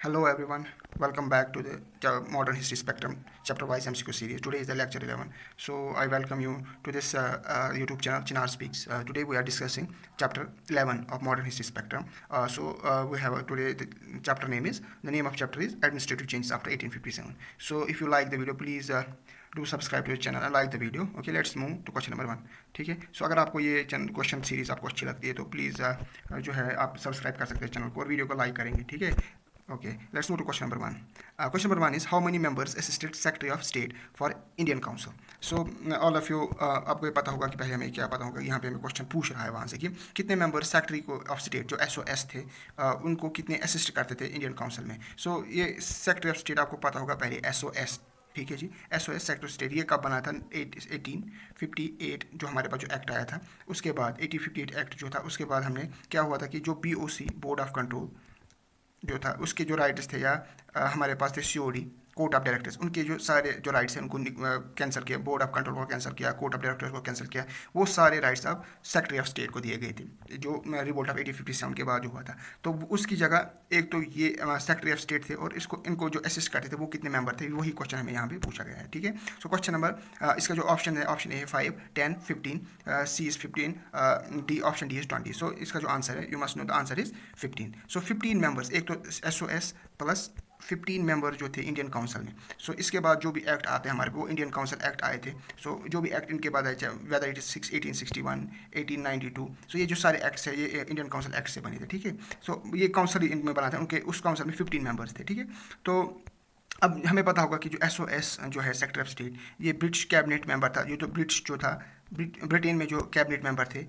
Hello everyone, welcome back to the Modern History Spectrum chapter wise MCQ series. Today is the lecture 11. So I welcome you to this YouTube channel Chinar Speaks. Today we are discussing chapter 11 of Modern History Spectrum. We have today the chapter name is, the name of chapter is Administrative Changes after 1857. So if you like the video, please do subscribe to the channel and like the video. Okay, let's move to question number 1. ठीक है. So अगर आपको ये question series आपको अच्छी लगती है तो प्लीज़ जो है आप सब्सक्राइब कर सकते हैं चैनल को और वीडियो को लाइक करेंगे. ठीक है. Okay, let's move to question number 1. Question number 1 is how many members assisted Secretary of State for Indian Council? So all of you आपको ये पता होगा कि पहले हमें क्या पता होगा, यहाँ पे हमें क्वेश्चन पूछ रहा है वहाँ से कि कितने मेंबर सेक्रेटरी को ऑफ स्टेट जो SOS थे उनको कितने असिस्ट करते थे इंडियन काउंसिल में. सो ये सेक्रेटरी ऑफ स्टेट आपको पता होगा पहले SOS. ठीक है जी. SOS सेक्रेटरी ऑफ स्टेट ये कब बना था? 1858 जो हमारे पास जो एक्ट आया था उसके बाद 1858 एक्ट जो था उसके बाद हमने क्या हुआ था कि जो BOC बोर्ड ऑफ कंट्रोल जो था उसके जो राइट्स थे या हमारे पास थे COD कोर्ट ऑफ डायरेक्टर्स, उनके जो सारे जो राइट्स हैं उनको कैंसिल किया. बोर्ड ऑफ कंट्रोल को कैंसिल किया, कोर्ट ऑफ डायरेक्टर्स को कैंसिल किया. वो सारे राइट्स अब सेक्रेटरी ऑफ स्टेट को दिए गए थे जो रिवोल्ट ऑफ 1857 के बाद जो हुआ था. तो उसकी जगह एक तो ये सेक्रेटरी ऑफ स्टेट थे और इनको जो असिस्ट करते थे वो कितने मेंबर थे, वही क्वेश्चन हमें यहाँ पे पूछा गया है. ठीक है. सो क्वेश्चन नंबर इसका जो ऑप्शन है, ऑप्शन ए है 5, 10, 15, C is 15, D option D is 20. सो इसका जो आंसर है, you must know the answer is 15. So 15 members, एक तो SOS प्लस 15 मेंबर जो थे इंडियन काउंसिल में. सो इसके बाद जो भी एक्ट आते हैं हमारे वो इंडियन काउंसिल एक्ट आए थे. सो जो भी एक्ट इनके बाद आए, वेदर इट इज 1861, 1892, सो ये जो सारे एक्ट्स है ये इंडियन काउंसिल एक्ट से बने थे. ठीक है. सो ये काउंसिल इनमें बना था, उनके उस काउंसिल में 15 मेंबर्स थे. ठीक है. तो अब हमें पता होगा कि जो SOS जो है सेक्रेटरी ऑफ स्टेट ये ब्रिटिश कैबिनेट मेंबर था. ये तो ब्रिटिश जो था ब्रिटेन में जो कैबिनेट मेंबर थे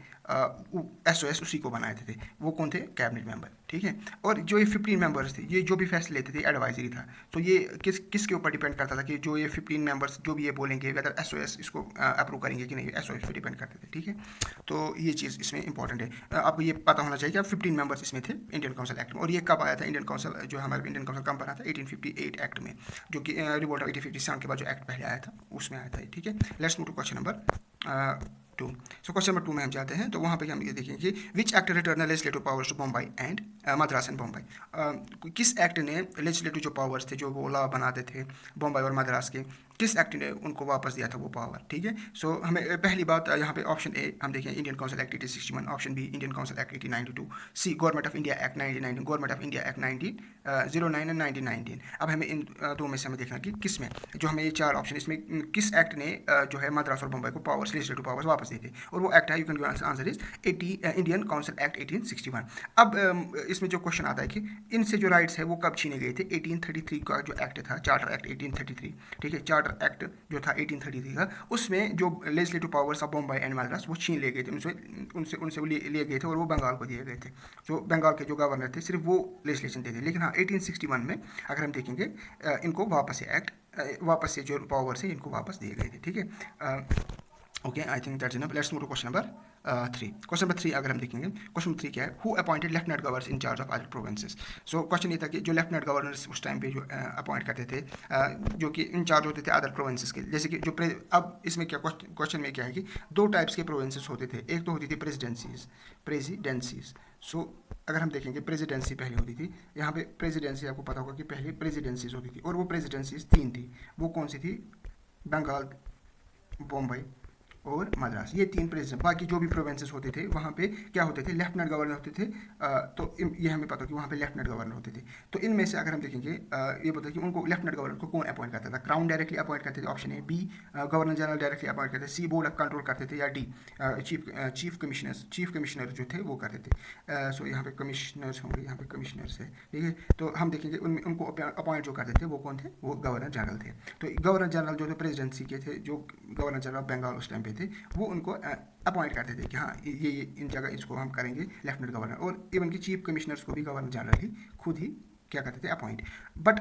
SOS उसी को बनाए थे. वो कौन थे? Cabinet member. ठीक है. और जो ये 15 मेंबर्स थे ये जो भी फैसले लेते थे एडवाइजरी था. तो ये किसके ऊपर डिपेंड करता था कि जो ये 15 मेंबर्स जो भी ये बोलेंगे वेदर SOS इसको अप्रूव करेंगे कि नहीं, SOS पे डिपेंड करते थे. ठीक है. तो ये चीज़ इसमें इंपॉर्टेंट है. आपको ये पता होना चाहिए कि अब 15 मेंबर्स इसमें थे इंडियन काउंसिल एक्ट में. और ये कब आया था इंडियन काउंसिल, जो हमारे इंडियन काउंसिल कब बना था? 1858 एक्ट में, जो कि रिवोल्ट ऑफ 1857 के बाद जो एक्ट पहले आया था उसमें आया था. ठीक है. Let's move to question number 2. So question number 2 में हम जाते हैं. तो वहाँ पे हम ये देखेंगे कि which act return legislative powers to Bombay and Madras and Bombay. किस एक्ट ने लेजिस्लेटिव जो पावर्स थे जो वो लॉ बनाते थे बम्बई और मद्रास के, किस एक्ट ने उनको वापस दिया था वो पावर. ठीक है. सो हमें पहली बात यहाँ पे ऑप्शन ए हम देखें Indian council act 1861, option B Indian council act 1892, C government of India act 1919, government of India act 1909 and 1919. अब हमें इन दो में से हमें देखना कि किस में, जो हमें ये चार ऑप्शन इसमें किस एक्ट ने जो है मद्रास और बम्बई को पावर्स लेजिस्लेटिव पावर्स वापस दिए थे. और वो एक्ट है, you can give answer is Indian council act 1861. अब इसमें जो क्वेश्चन आता है कि इनसे जो राइट्स है वो कब छीने गए थे? 1833 का जो एक्ट था, चार्टर एक्ट 1833. ठीक है. चार्टर एक्ट जो था 1833 का, उसमें जो legislative powers of Bombay and Madras वो छीन लिए गए थे, उनसे उनसे लिए गए थे और वो बंगाल को दिए गए थे. जो बंगाल के जो गवर्नर थे सिर्फ वो लेजिस्लेशन देते थे. लेकिन हाँ 1861 में अगर हम देखेंगे इनको वापस से एक्ट वापस से जो पावर्स है इनको वापस दिए गए थे. ठीक है. Okay, I think that's enough. Let's move to question number 3. Question number 3 अगर हम देखेंगे, क्वेश्चन नंबर 3 क्या है? Who appointed lieutenant governors in charge of other provinces. So question ये था कि जो लेफ्टिनेंट गवर्नर्स उस टाइम पे जो अपॉइंट करते थे जो कि इन चार्ज होते थे अदर प्रोविंसेस के, जैसे कि जो अब इसमें क्या क्वेश्चन में क्या है कि दो टाइप्स के प्रोविंसेस होते थे. एक तो होती थी प्रेसिडेंसीज. सो अगर हम देखेंगे प्रेसिडेंसी पहले होती थी, यहाँ पे प्रेसिडेंसी आपको पता होगा कि पहले प्रेसिडेंसीज होती थी और वो प्रेसिडेंसीज 3 थी. वो कौन सी थी? बंगाल, बम्बई और मद्रास. ये 3 प्रेसिडेंट. बाकी जो भी प्रोविंसेस होते थे वहाँ पे क्या होते थे? लेफ्टिनेंट गवर्नर होते थे. तो ये हमें पता कि वहाँ पे लेफ्टिनेंट गवर्नर होते थे. तो इनमें से अगर हम देखेंगे ये पता है कि उनको लेफ्टिनेंट गवर्नर को कौन अपॉइंट करता था? क्राउन डायरेक्टली अपॉइंट करते थे, option A. B governor general directly appoint करते थे. सी बोर्ड ऑफ कंट्रोल करते थे. या डी चीफ कमिश्नर जो थे वो करते थे. सो यहाँ पे कमिश्नर्स होंगे, यहाँ पे कमिश्नर्स है. ठीक है. तो हम देखेंगे उनको अपॉइंट जो करते थे वो कौन थे? वो गवर्नर जनरल थे. तो गवर्नर जनरल जो थे प्रेसिडेंसी के थे, जो गवर्नर जनरल बंगाल उस टाइम पे थे, वो उनको अपॉइंट करते थे कि हाँ ये इन जगह इसको हम करेंगे लेफ्टिनेंट गवर्नर. और इवन कि चीफ कमिश्नर्स को भी गवर्नर जनरल ही खुद ही क्या करते थे? अपॉइंट. बट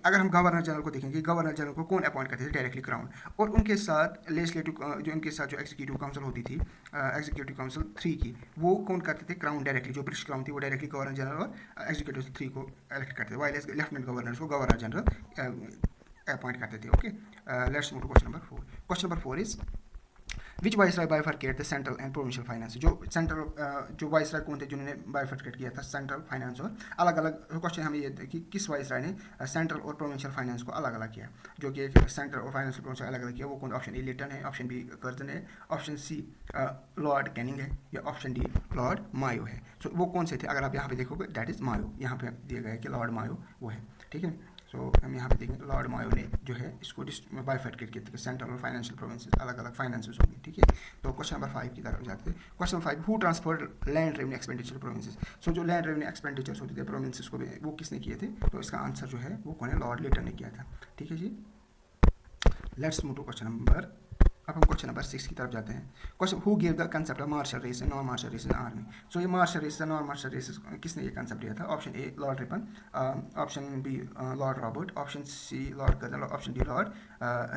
अगर हम गवर्नर जनरल को देखेंगे, गवर्नर जनरल को कौन अपॉइंट करते थे? Directly crown. और उनके साथ लेजिस्लेटिव जो उनके साथ जो एग्जीक्यूटिव काउंसिल होती थी, एग्जीक्यूटिव काउंसिल 3 की, वो कौन करते थे? Crown directly. जो ब्रिटिश क्राउन थी वो डायरेक्टली गवर्नर जनरल और एग्जीक्यूटिव 3 को इलेक्ट करते थे, वाइल लेफ्टिनेंट गवर्नर्स को गवर्नर जनरल अपॉइंट करते थे. Okay. Let's move to question number 4. Question number 4 is which viceroy bifurcate the central and provincial finance, जो सेंट्रल जो वाइसराय कौन थे जिन्होंने बाइफर्केट किया था सेंट्रल फाइनेंस और अलग अलग। क्वेश्चन हमें ये कि किस वाइसराय ने सेंट्रल और प्रोविंशियल फाइनेंस को अलग अलग किया, जो कि सेंट्रल और फाइनेंशियल प्रोविंशियल अलग अलग किया, वो कौन? ऑप्शन ए लिटन है, ऑप्शन बी कर्जन है, ऑप्शन सी लॉर्ड कैनिंग है, या ऑप्शन डी लॉर्ड मायो है। सो वो कौन से थे? अगर आप यहाँ पे देखोगे दैट इज मायो, यहाँ पे दिया गया है कि लॉर्ड मायो वो है, ठीक है। सो हम यहाँ पे देखेंगे लॉर्ड मायो ने जो है इसको बाइफर्केट किया था कि सेंट्रल और फाइनेंशियल प्रोविंसेस अलग अलग फाइनेंसेस होंगे, ठीक है। तो क्वेश्चन नंबर 5 की तरफ जाते हैं। Question number 5, who transferred land revenue expenditure provinces. So जो लैंड रेवेन्यू एक्सपेंडिचर्स होते थे प्रोविंसेस को भी, वो किसने किए थे? तो इसका आंसर जो है वो कौन है? लॉर्ड लिटन ने किया था, ठीक है जी। Let's move to question number, अब हम क्वेश्चन नंबर 6 की तरफ जाते हैं। Question, who give the concept of martial race and non martial race in army. So ये martial race non martial race किसने ये कंसेप्ट दिया था? Option A Lord Ripon, option B Lord Robert, option C Lord Colonel, option D Lord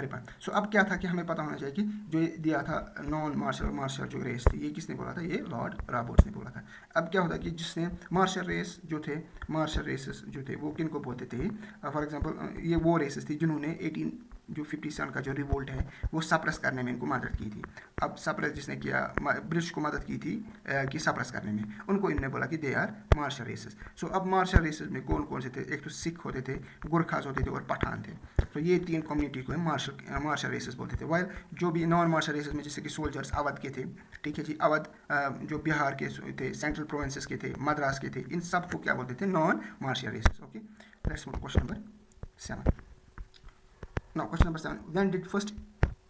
Ripon. So अब क्या था कि हमें पता होना चाहिए कि जो ये दिया था नॉन मार्शल और मार्शल जो रेस थी, ये किसने बोला था? ये लॉर्ड रॉबर्ट्स ने बोला था। अब क्या होता है कि जिसने मार्शल रेस जो थे, मार्शल रेसेस जो थे वो किन को बोलते थे? फॉर एग्जाम्पल ये वो रेसेस थी जिन्होंने 1857 का जो रिवोल्ट है वो सप्रेस करने में इनको मदद की थी। अब सप्रेस जिसने किया, ब्रिटिश को मदद की थी कि सप्रेस करने में, उनको इन्होंने बोला कि दे आर मार्शल रेसेस। सो अब मार्शल रेसेस में कौन कौन से थे? एक तो सिख होते थे, गुरखास होते थे और पठान थे। तो ये 3 कम्युनिटी को मार्शल रेसेस बोलते थे। वाइल जो भी नॉन मार्शल रेसेस में जैसे कि सोल्जर्स अवध के थे, ठीक है जी, अवध जो बिहार के थे, सेंट्रल प्रोविंसेस के थे, मद्रास के थे, इन सब को क्या बोलते थे? Non martial races. Okay, let's move to question number 7। Now question number 7, when did first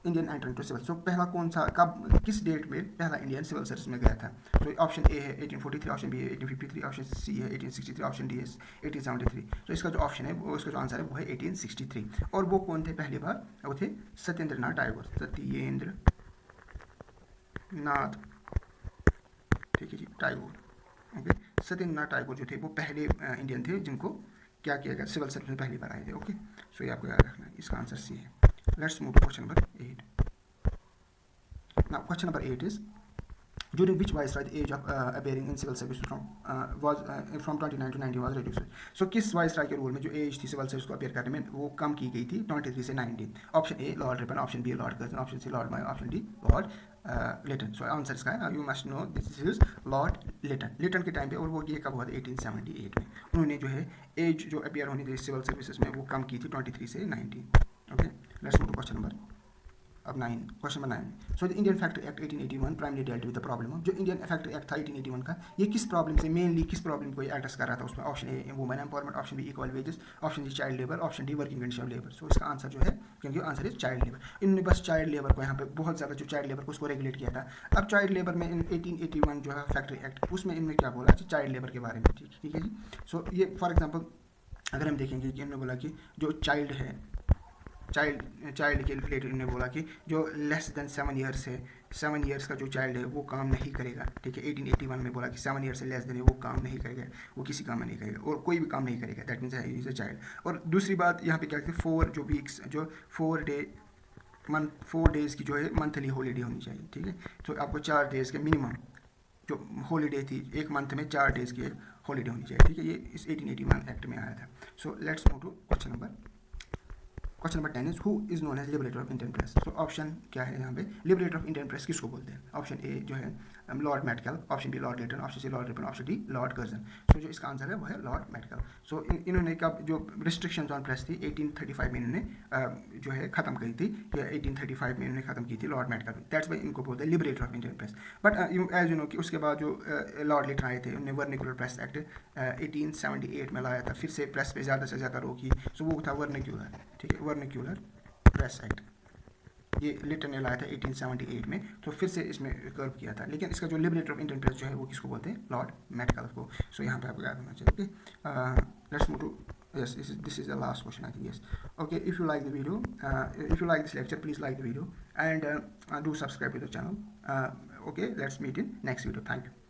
Indian enter into civil. So पहला कौन सा, कब, किस डेट में पहला इंडियन सिविल सर्विस में गया था? तो ऑप्शन ए है 1843, ऑप्शन बी है 1853, ऑप्शन सी है 1863, ऑप्शन डी है 1873। तो इसका जो ऑप्शन है वो, इसका जो आंसर है वो है 1863। और वो कौन थे पहली बार? वो थे सत्येंद्र नाथ टैगोर, सत्येंद्र नाथ, ठीक है जी, टैगोर। ओके, सत्येंद्र नाथ टैगोर जो थे वो पहले इंडियन थे जिनको क्या किया गया? सिविल सर्विस में पहली बार आए थे। ओके, सो ये आपको याद रखना है, इसका आंसर सी है। Let's move to question number 8। Now question number 8 is, during which viceroy the age of appearing in civil service from 29 to 90 was reduced। so किस viceroy के रूल में जो एज थी सिविल सर्विस को appear करने में वो कम की गई थी 23 से 19? Option A Lord Ripon, option B Lord Curzon, option C Lord Mayo, option D Lord Lytton. So answer इसका है, you must know this is Lord Lytton. Lytton के टाइम पे, और वो ये कब हुआ था? 1878 में। उन्होंने जो है एज जो अपेयर होनी थी सिविल सर्विसेज में वो कम की थी 23 से 19। Okay, let's move to question number अब 9, question number 9। So the Indian factory act 1881 primarily dealt with the problem of, जो इंडियन फैक्ट्री एक्ट था 1881 का, ये किस प्रॉब्लम से, मेनली किस प्रॉब्लम को ये एड्रेस कर रहा था उसमें? Option A women empowerment, option B equal wages, option C child labour, option D working condition of labour. So इसका आंसर जो है, क्योंकि आंसर इज चाइल्ड लेबर। इन्होंने बस चाइल्ड लेबर को यहाँ पे बहुत ज़्यादा, जो चाइल्ड लेबर को उसको रेगुलेट किया था। अब चाइल्ड लेबर में इन 1881 जो है फैक्ट्री एक्ट, उसमें इन्होंने क्या बोला कि चाइल्ड लेबर के बारे में, ठीक है जी। सो ये फॉर एग्जाम्पल अगर हम देखेंगे कि इन्होंने बोला कि जो चाइल्ड है, चाइल्ड के रिलेटेड इन्होंने बोला कि जो लेस देन 7 ईयर्स है, 7 ईयर्स का जो चाइल्ड है वो काम नहीं करेगा, ठीक है। 1881 में बोला कि 7 ईयर से लेस देन है वो काम नहीं करेगा, वो किसी काम में नहीं करेगा और कोई भी काम नहीं करेगा, that means is a child. और दूसरी बात यहाँ पे क्या कहते हैं, 4 जो वीक्स, जो 4 डेज़ की जो है मंथली हॉलीडे होनी चाहिए, ठीक है। तो आपको 4 डेज़ के मिनिमम जो हॉलीडे थी, एक मंथ में 4 डेज़ की हॉलीडे होनी चाहिए, ठीक है। ये इस 1881 एक्ट में आया था। So let's move to question number 10 is who is known as liberator of Indian press. So option क्या है यहाँ पे, लिबरेटर ऑफ इंडियन प्रेस किसको बोलते हैं? ऑप्शन ए जो है lord Metcalfe, option B lord Lytton, option C lord Ripon, option D lord Curzon. So जो इसका आंसर है वो है लॉर्ड मैटकल। सो इन्होंने कब जो रिस्ट्रिक्शंस ऑन प्रेस थी 1835 में इन्होंने जो है ख़त्म की थी, या 1835 में इन्होंने ख़त्म की थी लॉर्ड मैटकल। दैट्स वाई इनको बोलते हैं liberator of Indian press. But as you know कि उसके बाद जो लॉर्ड लिटन आए थे, उन्होंने वर्निकुलर प्रेस एक्ट 1878 में लाया था, फिर से प्रेस पे ज़्यादा से ज़्यादा रोकी। सो वो था वर्निकुलर, ठीक है, वर्निकुलर प्रेस एक्ट, ये लिटन ने लाया था 1878 में। तो फिर से इसमें कर्व किया था, लेकिन इसका जो लिबरेटर ऑफ इंडियन प्रेस जो है वो किसको बोलते हैं? लॉर्ड मैटकल को। सो यहाँ पे आपको याद होना चाहिए। Okay, let's move to, yes, this is the last question, I think. Yes, okay, if you like the video, if you like this lecture, please like the video and do subscribe to the channel. Okay, let's meet in next video. Thank you.